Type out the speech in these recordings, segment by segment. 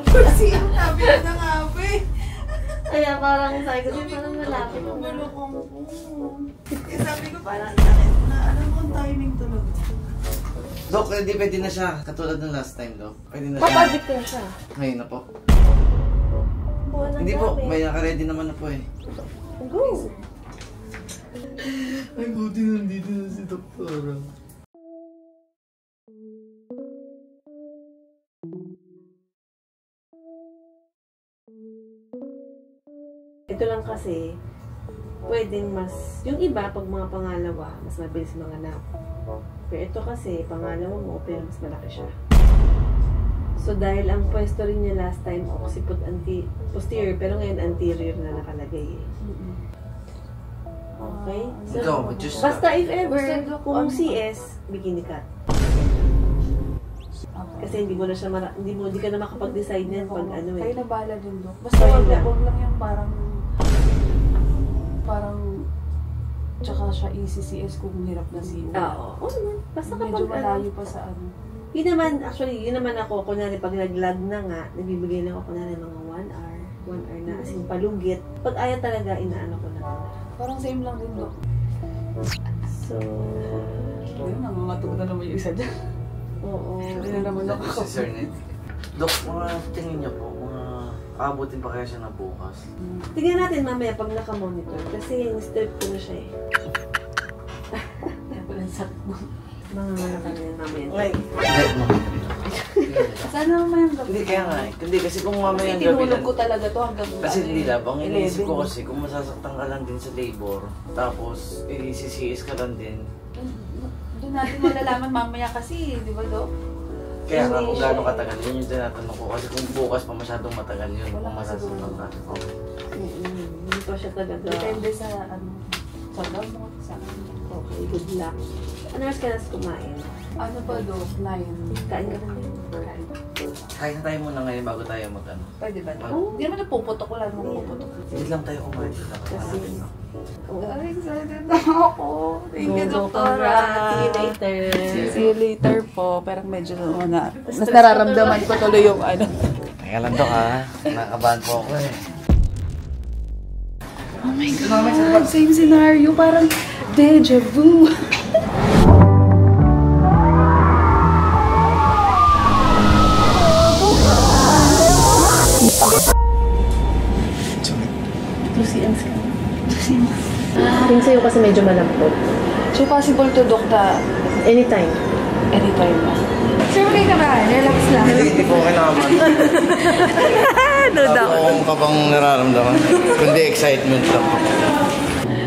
Kasi ang sabi ko na nga ba eh. Kaya parang sabi ko parang malapit na. Malukong ko. Eh sabi ko parang sakit na alam mo ang timing talaga. Dok, hindi pwede na siya. Katulad ng last time, Dok. Pwede na siya. Papadik na siya. Ngayon na po. Buwan Hindi po, may naka-ready naman na po eh. Go! Ay, buti nandito na si Doktora. Ito lang kasi, pwedeng mas, yung iba pag mga pangalawa, mas mabilis mga anak. Pero ito kasi, pangalawa mo, pero mas malaki siya. So dahil ang pwesto rin niya last time, occiput posterior, pero ngayon anterior na nakalagay eh. Okay? So, Ikaw, just basta if ever, kung CS, bikini cut. Kasi hindi mo na siya, hindi ka na makapag-decide niyan pag ano eh. Kayo na bahala dun, Dok. Basta wag lang yung parang tsaka siya ECCS kung hirap na siya. Oo. Basta kapag medyo malayo pa sa ano. Yun naman ako, kunwari pag nag-lag na nga, nagbibigay lang ako kunwari mga 1 hour na, as in palugit. Pag ayaw talaga, inaano ko na. Parang same lang din, Dok. So, Ayun, nangangatog na naman yung isa dyan. oo. Hindi na naman ako. Si Sir Ned. Dok, mga tingin niya po, aabutin pa kaya siya na bukas. Tingnan natin mamaya pag naka-monitor. Kasi strip ko na siya eh. Kaya pala sa Mga kami mamaya. Ay, sana naman yung gabi. hindi kaya nga eh. Hindi kasi kung mamaya ang gabi Tinulog ko talaga to hanggang kasi hindi labang, iniisip ko 11. kasi kung masasaktan ka lang din sa labor, tapos i-CCS ka lang din. Doon natin malalaman mamaya kasi, di ba, Dok? Kaya nga kung gaano katagal, yun yung tinatanong ko. Kasi kung bukas pa masyadong matagal yun, Wala kung masasaktan ka. Hindi pa siya talaga. Depende sa ano, sa gamot, sa ano. Okay, good luck. Ano mas ka na kumain? Ano pa, Dok? 9. Kain ka na rin. Kain na tayo muna ngayon bago tayo mag-ano. Pwede ba? Hindi naman napuputok ko lang napuputok. Hindi lang tayo kumain. Kasi, Ay, excited na ako. Thank you, Doktora. See you later. See you later po. Pero medyo mas nararamdaman ko tuloy yung ano. Teka lang, Dok, ha? Nakabahan po ako eh. Oh my God, same scenario. Parang deja vu. Lucians ka. Tingin sa'yo kasi medyo malampot. So possible to, Dok, na Anytime. anytime na. Sir, okay ka ba? Relax lang. Hindi po kailangan. Wala po akong kabang nararamdaman. Kundi excitement lang po.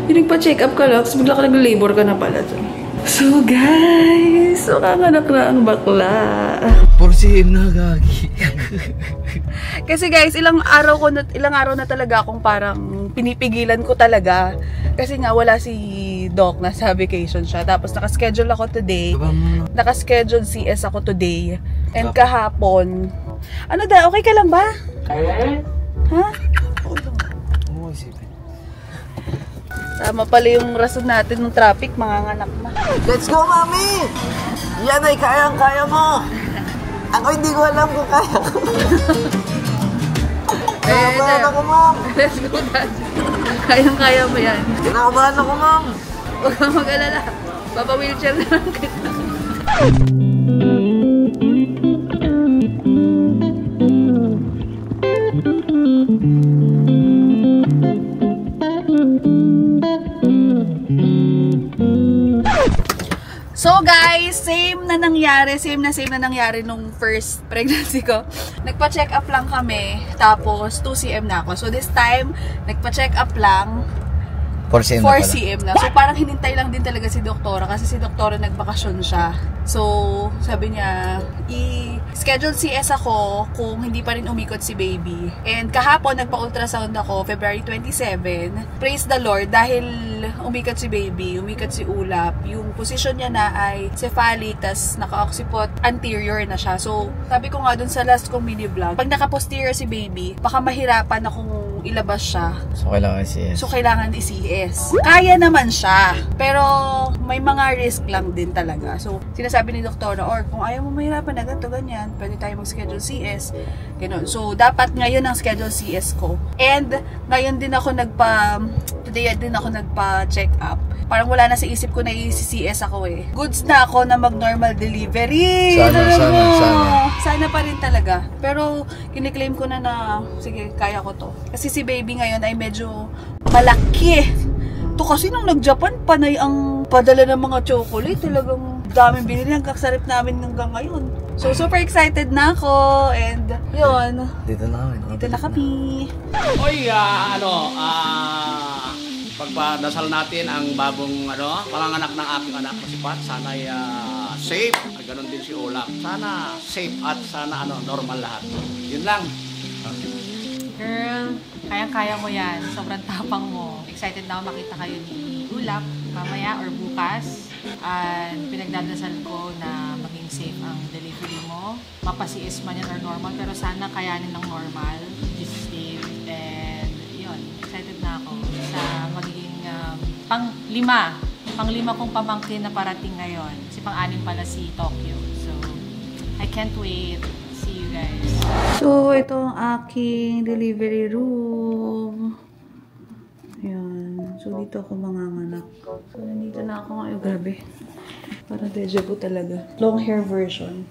Yung nagpa-check up ka lang, tapos bigla ka nag-labor ka na pala. So guys, makanganak na ang bakla. 4cm na gagi. Kasi guys, ilang araw na talaga akong parang pinipigilan ko talaga. Kasi nga wala si Doc, nasa vacation siya. Tapos nakaschedule ako today. Nakaschedule CS ako today. And kahapon. Ano da, okay ka lang ba? Ha? Oo, isipin. Tama pala yung rason natin ng traffic, manganganak na. Let's go, Mami! Yan ay kayang-kaya mo! Ako hindi ko alam kung kaya ko. Kinakabahan ako, Ma'am! Let's go, Dad. Kayang-kaya mo yan. Kinakabahan ako, Ma'am! Huwag kang mag-alala. Papa-wheelchair na lang kita. So guys, same na nangyari nung first pregnancy ko. Nagpa-check up lang kami, tapos 2cm na ako. So this time, nagpa-check up lang, 4cm na. So parang hinintay lang din talaga si Doktora kasi si Doktora nagbakasyon siya. So sabi niya, i-schedule CS ako kung hindi pa rin umikot si baby. And kahapon nagpa-ultrasound ako, February 27. Praise the Lord dahil umikot si baby, umikot si ulap. Yung position niya na ay cephalic, tas naka-occiput anterior na siya. So sabi ko nga dun sa last kong mini vlog, pag naka-posterior si baby, baka mahirapan akong ilabas siya. So, kailangan CS. So, kailangan i-CS. Kaya naman siya. Pero, may mga risk lang din talaga. So, sinasabi ni doktora, or kung ayaw mo mahirapan na ganito, ganyan, pwede tayo mag-schedule CS. Ganun. So, dapat ngayon ang schedule CS ko. And, ngayon din ako today din ako nagpa-check up. Parang wala na sa isip ko na i-CS ako eh. Goods na ako na mag-normal delivery. Sana pa rin talaga. Pero, kiniklaim ko na sige, kaya ko to. Kasi si baby ngayon ay medyo malaki. To kasi nung nag-Japan, panay ang padala ng mga chocolate. Talagang daming binili. Hanggang sarap namin hanggang ngayon. So, super excited na ako. And, yun. Dito na kami. Oy, pagpadasal natin ang bagong panganganak ng aking anak na si Pat. Sana safe. Ganon din si Olaf. Sana safe at sana normal lahat. Yun lang. Girl, kayang-kaya mo yan. Sobrang tapang mo. Excited na ako makita kayo ni Olaf mamaya or bukas. And pinagdadasal ko na maging safe ang delivery mo. Mapa-CS man yan or normal, pero sana kayanin ng normal. Just safe. And yun, excited na ako sa magiging pang-lima kong pamangkin na parating ngayon. Kasi pang-anim pala si Tokyo. So, I can't wait. See you guys. So, ito ang aking delivery room. Ayan. So, dito ako manganganak. So, nandito na ako ngayon. Grabe. Parang deja vu talaga. Long hair version.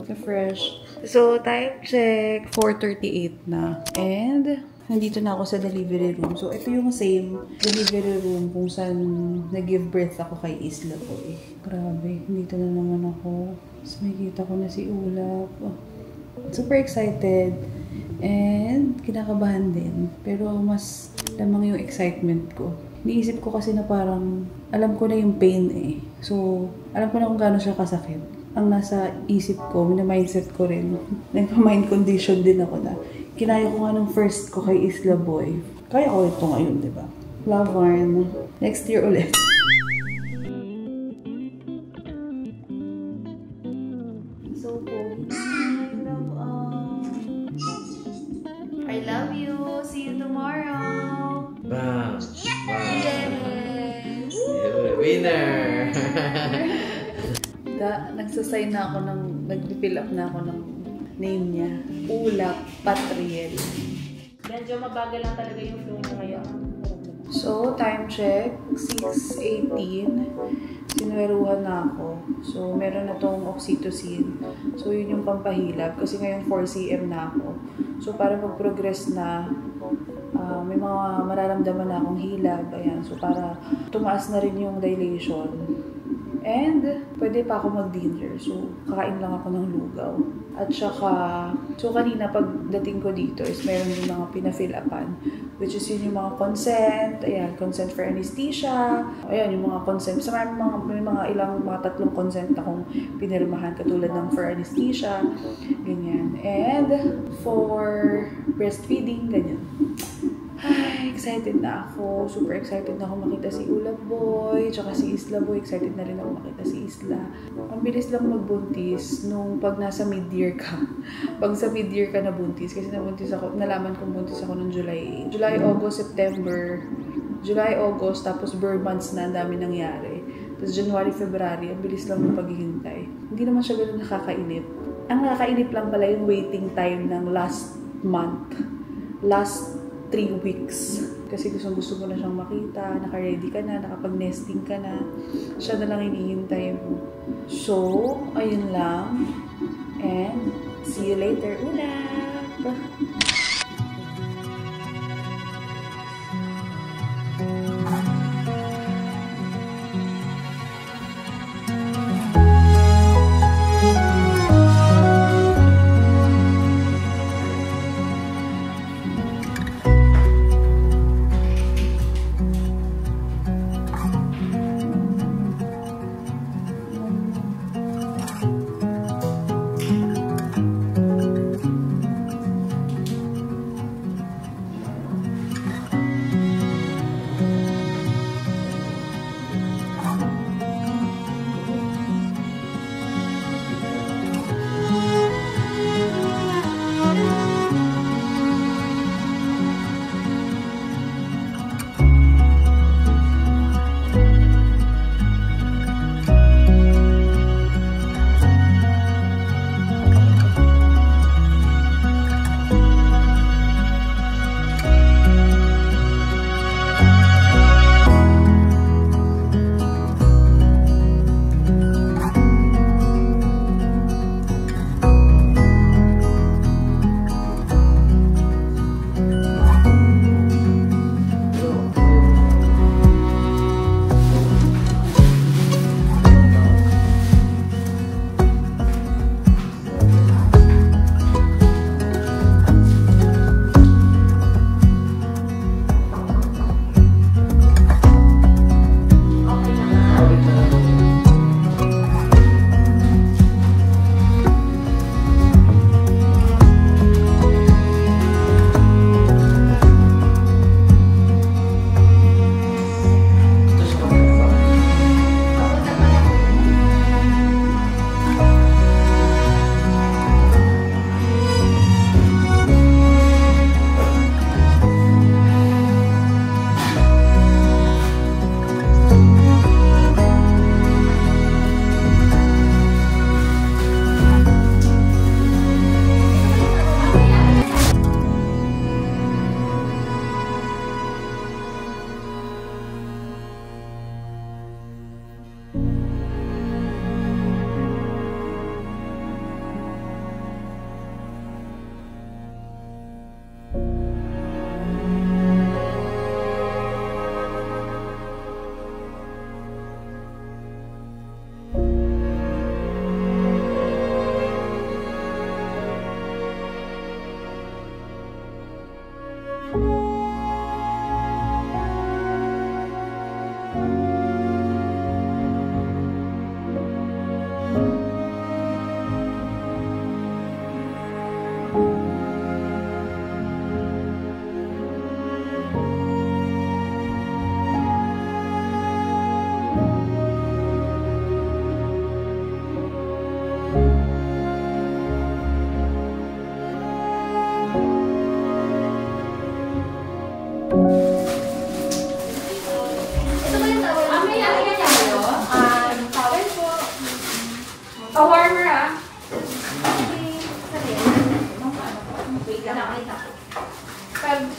Ka-fresh. So, time check. 4:38 na. And, nandito na ako sa delivery room. So, ito yung same delivery room kung saan nag-give birth ako kay Isla Boy. Grabe. Nandito na naman ako. Tapos makikita ko na si Olaf. Super excited. And, kinakabahan din. Pero, mas lamang yung excitement ko. Iniisip ko kasi na parang, alam ko na yung pain eh. So, alam ko na kung gaano siya kasakit. Ang nasa isip ko, mindset ko rin. Nagpa-mind condition din ako na kinaya ko nga nung first ko kay Isla Boy. Kaya ko ito ngayon, di ba? Laverne. Next year ulit. So, I love you. See you tomorrow. Bam! Yes! Winner! Nagsasign na ako nag-fill up na ako ng name niya. Olaf Patriel. Medyo mabagal lang talaga yung flow niya ngayon. So, time check. 6:18. Sinuweruhan na ako. So, meron na tong oxytocin. So, yun yung pampahilab. Kasi ngayon 4 cm na ako. So, para mag-progress na, may mga mararamdaman na akong hilab. Ayan. So, para tumaas na rin yung dilation. And, pwede pa ako mag-dinner. So, kakain lang ako ng lugaw. At saka, so kanina pagdating ko dito is meron yung mga pina-fill upan. Which is yun yung mga consent. Ayan, consent for anesthesia. Ayan, yung mga consent. So, may mga tatlong consent akong pinirmahan. Katulad ng for anesthesia. Ganyan. And, for breastfeeding, ganyan. Ay, excited na ako. Super excited na ako makita si Olaf Boy, tsaka si Isla Boy. Excited na rin ako makita si Isla. Ang bilis lang magbuntis nung pag nasa mid-year ka. Pag sa mid-year ka nabuntis, kasi nalaman kong buntis ako noong July, August, September, July, August, tapos birth months na, ang dami nangyari. Tapos January, February, ang bilis lang ng paghihintay. Hindi naman siya gano'n nakakainip. Ang nakakainip lang pala yung waiting time ng last month. Last 3 weeks. Kasi gusto mo na siyang makita, naka-ready ka na, nakapag-nesting ka na. Siya na lang hinihintay mo. So, ayun lang. And, see you later, Olaf!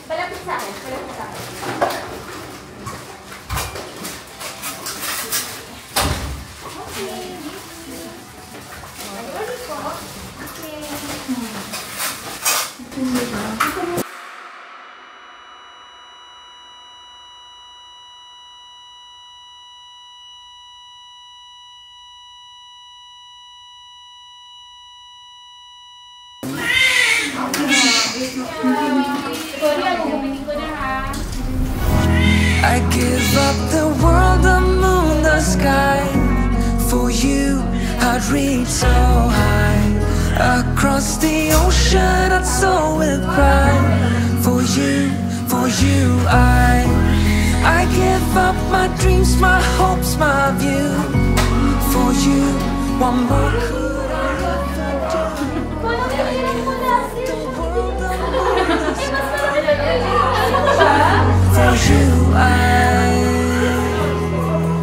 Palapit sa akin. I give up the world, the moon, the sky. For you, I'd reach so high. Across the ocean, I'd soar with pride. For you, I give up my dreams, my hopes, my view. For you, one more could I ever do. I give up the world, the moon, the sky. For you,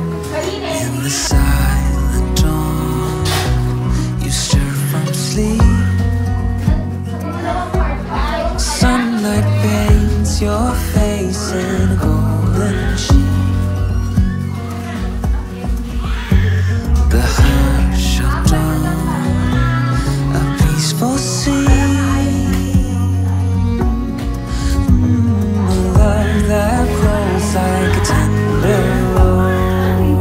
in the silent dawn, you stir from sleep. Sunlight paints your face in golden sheen. The hush of dawn, a peaceful sea. That grows like a tender rose.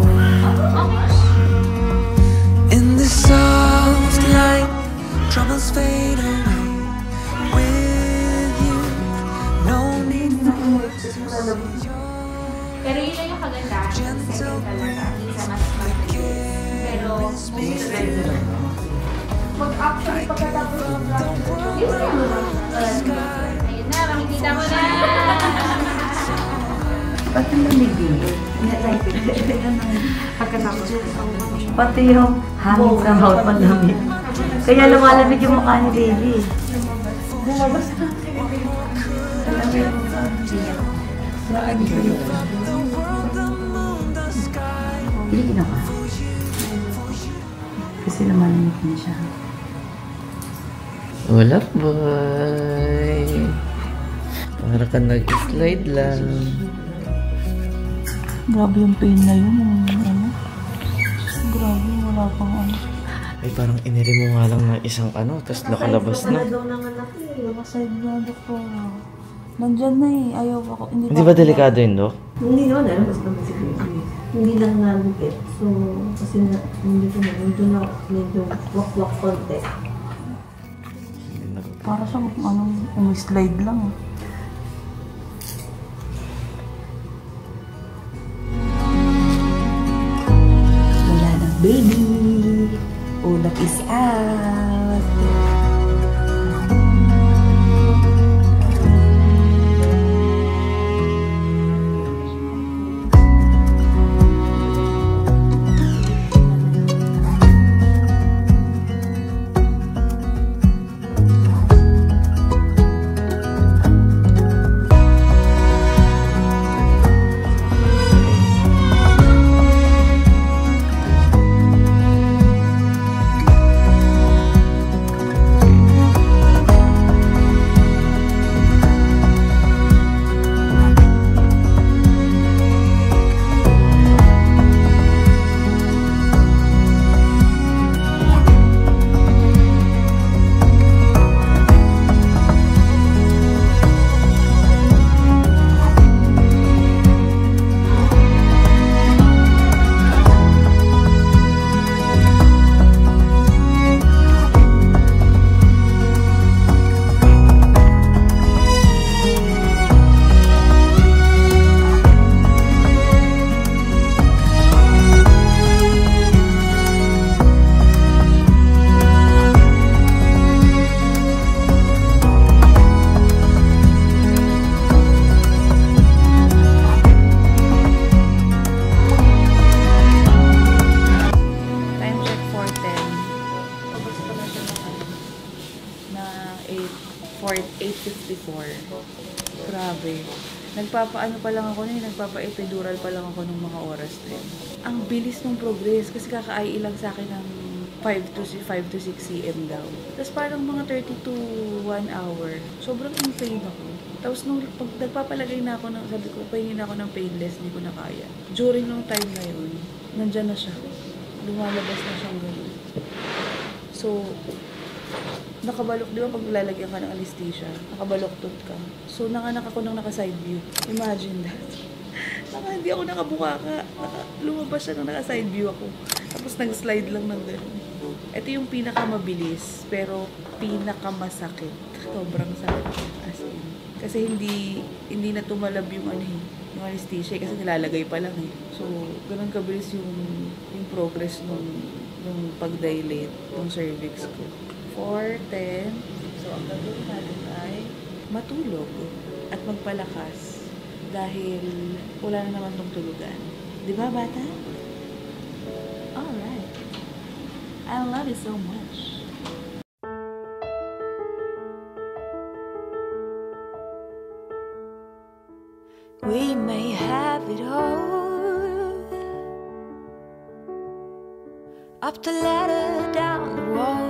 In the soft light, troubles fade away. With you, no need for Pero yun lang yung kagandahan. Second talaga. Minsan mas mabilis. Pero mag-actually pagkatapos yung ayun na, makikita mo na. Pati lamig din. Pati yung hangin sa mouth malamig. Kaya lumalamig yung mukha ni baby. Bumabas na. Hindi ginawa. Kasi lumalamig na siya. Wala boy. Para ka nag-slide lang. Grabe yung pain na yun. Ano? Grabe, wala pang ano. Ay, parang iniri mo nga lang ng isang ano, tapos nakalabas na. Nakaside na, doktor. Nandyan na eh. Ayaw ako. Hindi ba delikado yun, Dok? Hindi naman, alam mas naman si baby. Hindi lang nalupit. So, kasi nandun na medyo wak-wak konti. Para sa slide lang. Wala ng baby. Ulap is out. Nagpapaano pa lang ako nagpapa-epidural pa lang ako ng mga oras din. Ang bilis ng progress kasi kakaiilang sa akin ng 5 to 6 cm daw. Tapos parang mga 30 to 1 hour. Sobrang in pain ako. Tapos nung pag nagpapalagay na ako ng, sabi ko, pahingin ako ng painless, hindi ko na kaya. During nung time na yun, nandyan na siya. Lumalabas na siyang gano'n. So, nakabalok, di ba pag lalagyan ka ng anesthesia, nakabaloktot ka. So, nanganak ako ng naka-side view. Imagine that. Hindi ako nakabukaka. Lumabas siya nang naka-side view ako. Tapos nag-slide lang ng gano'n. Ito yung pinakamabilis, pero pinakamasakit. Sobrang sakit. As in. Kasi hindi na tumalab yung yung anesthesia kasi nilalagay pa lang eh. So, ganun kabilis yung progress nung pag-dilate ng cervix ko. 4-10. So, ang gagawin natin ay matulog at magpalakas dahil wala na naman tong tulugan. Di ba, bata? Alright. I love you so much. We may have it all, up the ladder, down the wall,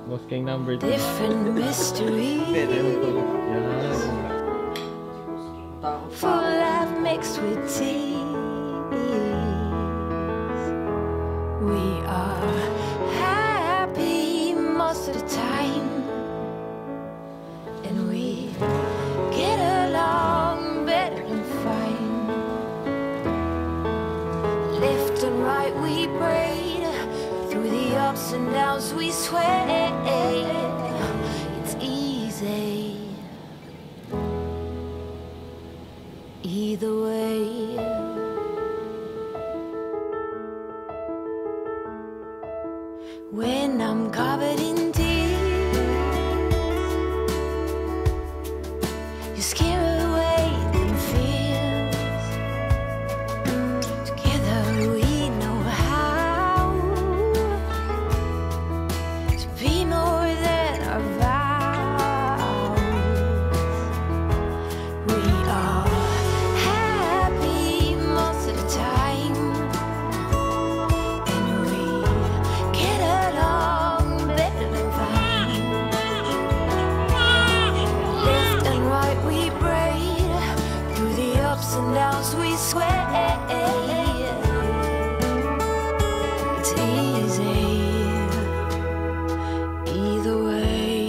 Boss King number 2. different mysteries, full life mixed with tears. We are happy most of the time, and we get along better than fine. Left and right we prayed, through the ups and downs we swayed. It's easy either way. When I'm covered in tears, you scare away them fears. Together we know how to be more than our vows. We are happy most of the time, and we get along better than fine. Left and right we braid, through the ups and downs we sway. It's easy either way.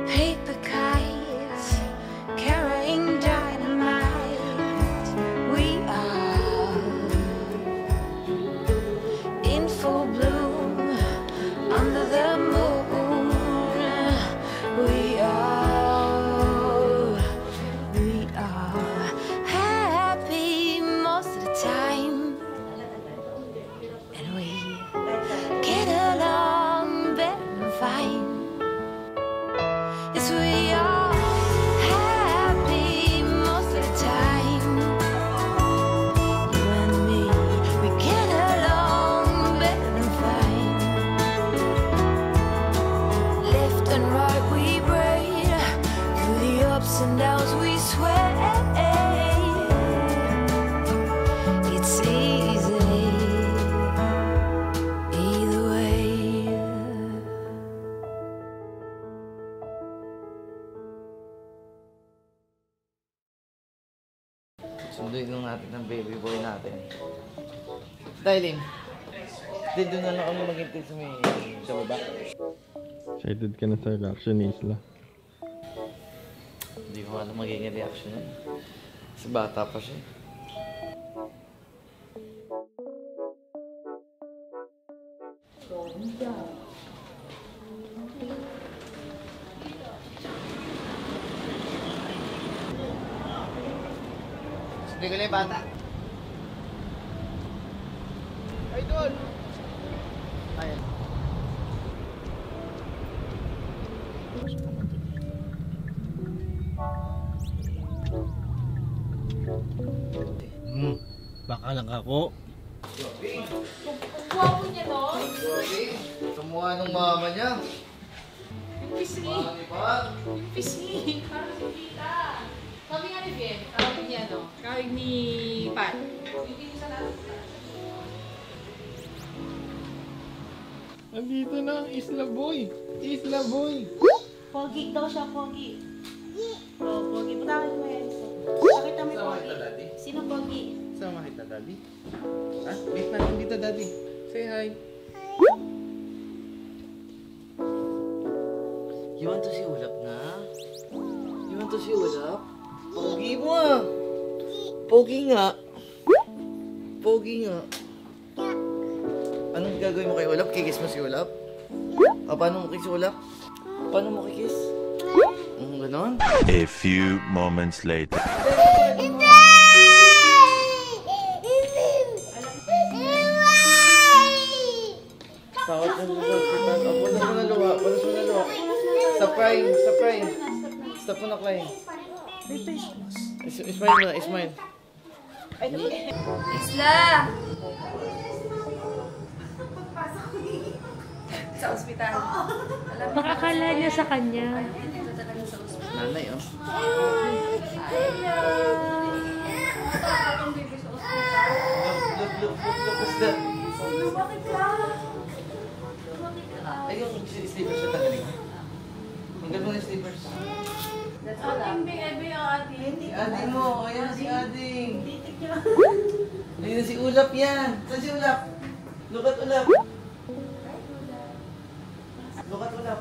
Paper kites carrying dynamite. We are in full bloom under the moon. We are happy most of the time, and we get along better than fine. Yes, we are happy most of the time. You and me, we get along better than fine. Left and right we braid, through the ups and downs we sway. It's easy either way. Sunduin lang natin ng baby boy natin. Dahil doon na lang kami maghintay sa baba. Excited ka na sa reaction ni Isla. Hindi ko alam magiging reaction niya. Kasi bata pa siya. Hindi ko lang yung bata. Ay, doon! Ayan. Baka lang ako. Guwapo niya, no? Tumukha ng mama niya. Yung pisngi. Mami pa. Yung pisngi. Parang si Tita. Kami nga ni Bien, kawig ni ano, kawig ni Pat. Nandito na ang Isla Boy. Isla Boy. Pogi daw siya, Pogi. Oh, Pogi. Putangin mo yan. Pakita mo yung Sama Pogi. kita, Daddy. Sino Pogi? Sama kita, Daddy. Ah, wait na. Nandito, Daddy. Say hi. You want to see Ulap na? You want to see Ulap? Pogi mo ah. Pogi nga. Pogi nga. Anong gagawin mo kay Ulap? Kikis mo si Ulap? Ah, paano mo kikis si Ulap? Paano mo kikis? Ganon? A few moments later. Takot na luwa. Walas mo na luwa. Walas mo na luwa. Sa prime. Sa prime. Stop mo na, Klein. Ismail mo na. Ismail. Isla! Sa ospital. Baka akala niya sa kanya. Dito talaga sa ospital. Nanay, oh. Look, what's that? Bakit ka? Ay, yung slippers sa tanggalin. Tanggal mo na yung slippers. That's all. Ading mo. Ayan si Ading. Ayun na si Ulap yan. Saan si Ulap? Look at Ulap. Look at Ulap.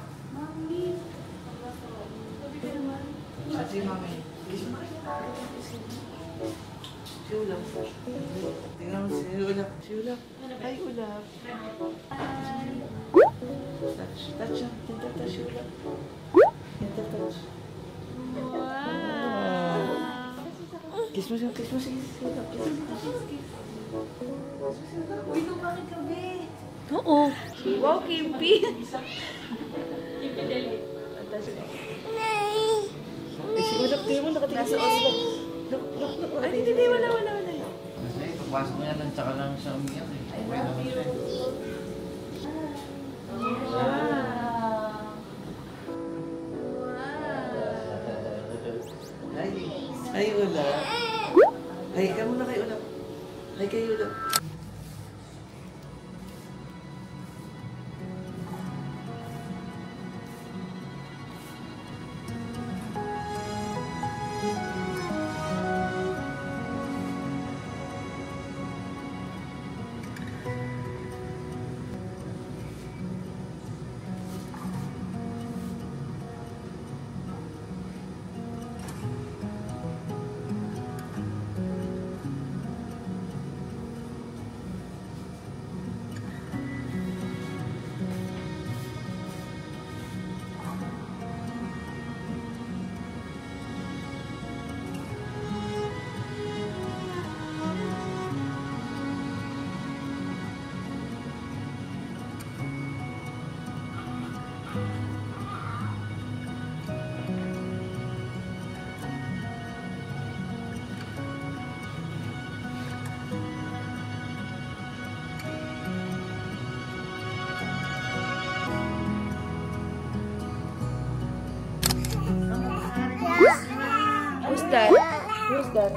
Saan si Mami? Si Ulap. Tingnan mo si Ulap. Si Ulap. Hi, Ulap. Touch. Touch siya. Touch si Ulap. Touch. Kiss mo siya. Kiss mo si Ulap. Kiss mo. Uy, bakit ka, be? Oo. Wow, Kimpi. Eh, si Ulap, tingnan mo. Nakatingin sa Ulap. Ay, hindi. Wala. Kasi, pagpasok mo yan, tsaka lang siya umiyak eh. I love you. Hi, Ulap. Hi, ka muna kay Ulap. Hi kay Ulap. Who's that? Who's that?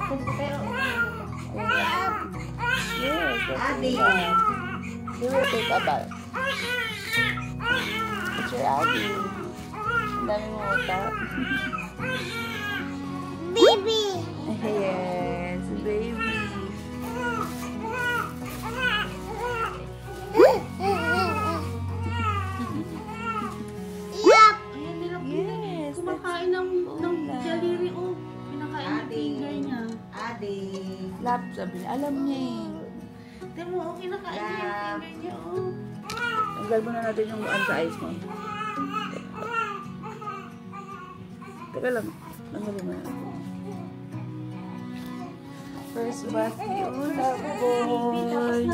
Yes, that's me. You will take a bath. It's your Abby. Ang dami mo utak. Baby! Yes, baby. Yes, Kumakain ng jaliri o. Pinakain ng finger niya. Adi. Lap, sabi niya. Alam niya eh. Tignan mo, kinakain niya yung finger niya o. Tanggal mo na natin yung sa eyes mo. Teka lang. Tanggalin mo na. First bath ni Ulap boy.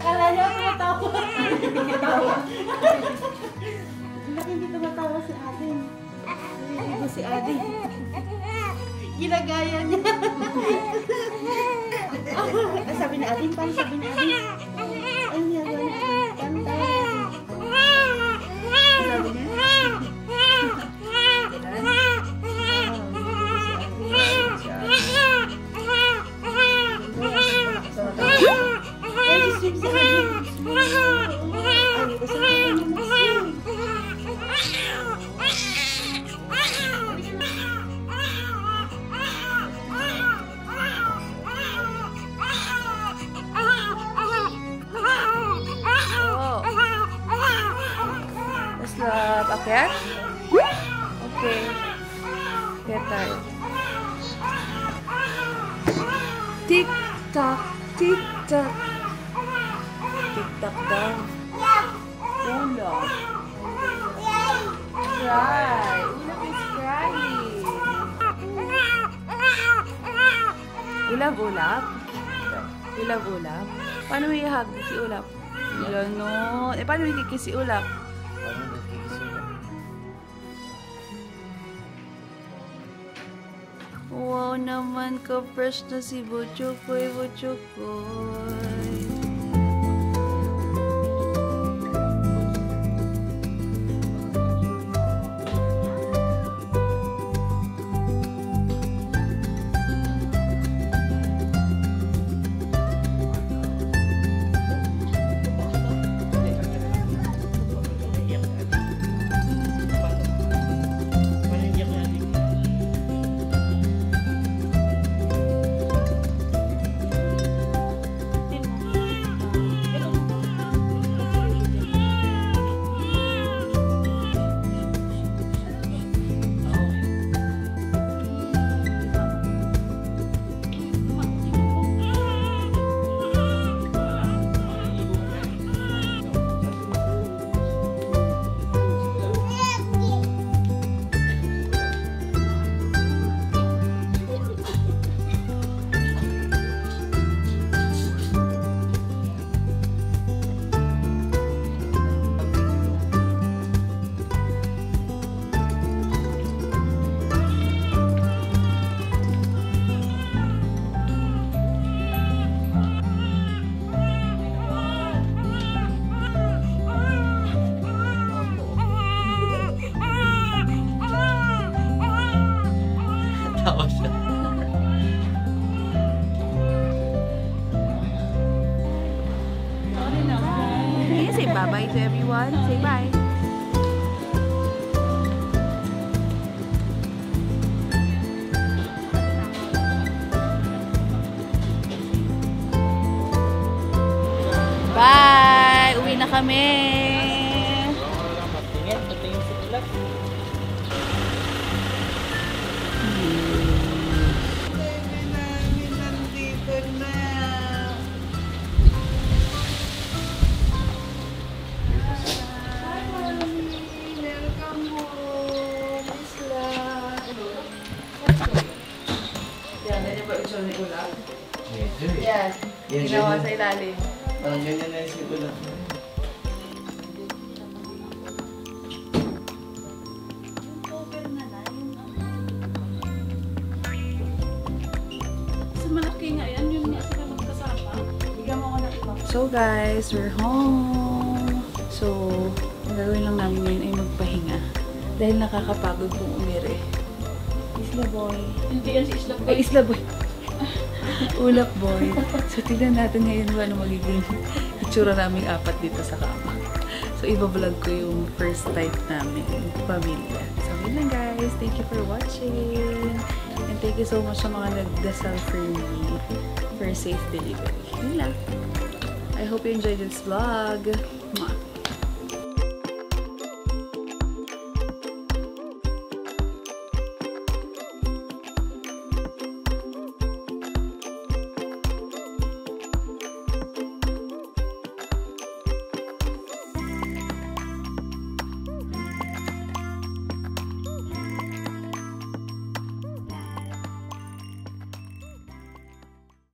Kala niya tumatawa. Hindi tumatawa si atin. Hindi si atin. Ginagaya niya. Sabi ni atin, paano sabi ni atin? Ay, niya. Get? Okay. Get tired. Tick-tock, tick-tock. Tick-tock daw. Ulap. Cry. Ulap is crying. Ulap, ulap? Ulap, ulap? Paano may ihag si Ulap? Ganon. Eh, paano may kikis si Ulap? Wow naman ka, fresh na si Butchokoy, Butchokoy. Say bye-bye to everyone. Say bye. Bye! Uwi na kami! Yes. Ginawa sa ilalim. Parang ganyan na yung sigula. So guys, we're home. So, ang gagawin lang namin ngayon ay magpahinga. Dahil nakakapagod kong umiri. Isla boy. Hindi yan si Isla Boy. Ay, Isla boy. Ulap boy. So, tignan natin ngayon kung ano magiging itsura naming apat dito sa kama. So, iba-vlog ko yung first night namin pamilya. So, yun lang guys. Thank you for watching. And thank you so much sa mga nagdasal for me for safe delivery. Yun lang. I hope you enjoyed this vlog. Mwah.